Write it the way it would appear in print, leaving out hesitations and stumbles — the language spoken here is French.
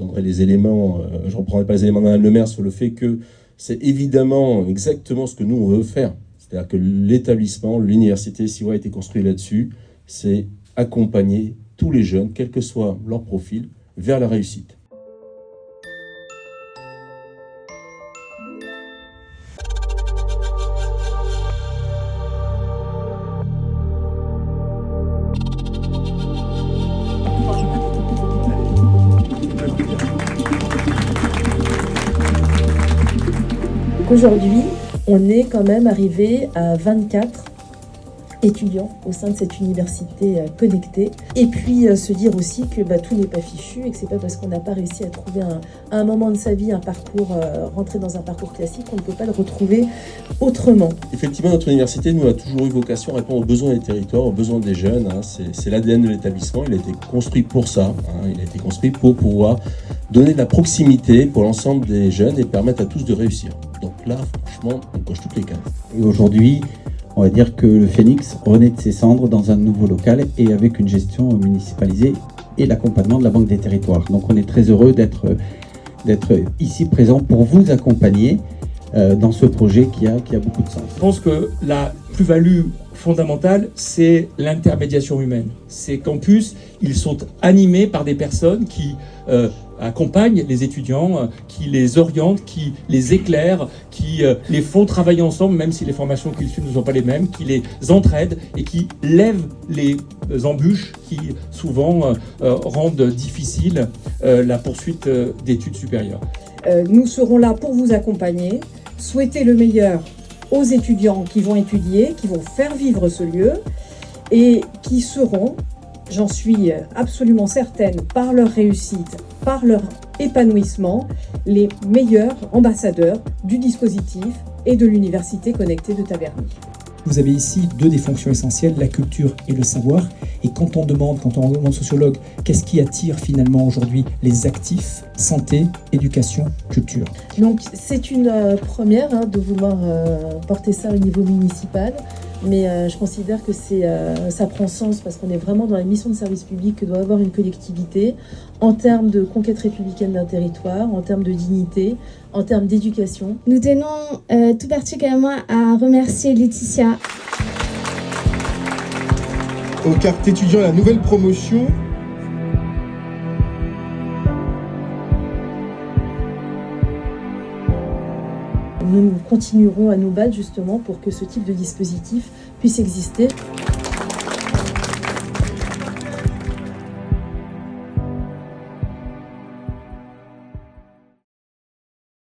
donnerai les éléments, je ne reprendrai pas les éléments d'Alain Lemaire sur le fait que c'est évidemment exactement ce que nous on veut faire. C'est-à-dire que l'établissement, l'université SIWA a été construit là-dessus, c'est accompagner tous les jeunes, quel que soit leur profil, vers la réussite. Aujourd'hui, on est quand même arrivé à 24 étudiants au sein de cette université connectée. Et puis se dire aussi que tout n'est pas fichu et que c'est pas parce qu'on n'a pas réussi à trouver à un moment de sa vie un parcours, rentrer dans un parcours classique, qu'on ne peut pas le retrouver autrement. Effectivement, notre université, nous, a toujours eu vocation à répondre aux besoins des territoires, aux besoins des jeunes. C'est l'ADN de l'établissement, il a été construit pour ça. Il a été construit pour pouvoir donner de la proximité pour l'ensemble des jeunes et permettre à tous de réussir. Donc là, franchement, on coche toutes les cases. Et aujourd'hui, on va dire que le Phénix renaît de ses cendres dans un nouveau local et avec une gestion municipalisée et l'accompagnement de la Banque des Territoires. Donc on est très heureux d'être ici présent pour vous accompagner dans ce projet qui a beaucoup de sens. Je pense que la plus-value fondamentale, c'est l'intermédiation humaine. Ces campus, ils sont animés par des personnes qui accompagnent les étudiants, qui les orientent, qui les éclairent, qui les font travailler ensemble, même si les formations qu'ils suivent ne sont pas les mêmes, qui les entraident et qui lèvent les embûches qui souvent rendent difficile la poursuite d'études supérieures. Nous serons là pour vous accompagner, souhaiter le meilleur aux étudiants qui vont étudier, qui vont faire vivre ce lieu et qui seront, j'en suis absolument certaine, par leur réussite, par leur épanouissement, les meilleurs ambassadeurs du dispositif et de l'université connectée de Taverny. Vous avez ici deux des fonctions essentielles, la culture et le savoir. Et quand on demande aux sociologues, qu'est-ce qui attire finalement aujourd'hui les actifs, santé, éducation, culture. Donc c'est une première de vouloir porter ça au niveau municipal. Mais je considère que ça prend sens parce qu'on est vraiment dans la mission de service public que doit avoir une collectivité en termes de conquête républicaine d'un territoire, en termes de dignité, en termes d'éducation. Nous tenons tout particulièrement à remercier Laetitia. Aux cartes étudiants, la nouvelle promotion. Nous continuerons à nous battre justement pour que ce type de dispositif puisse exister.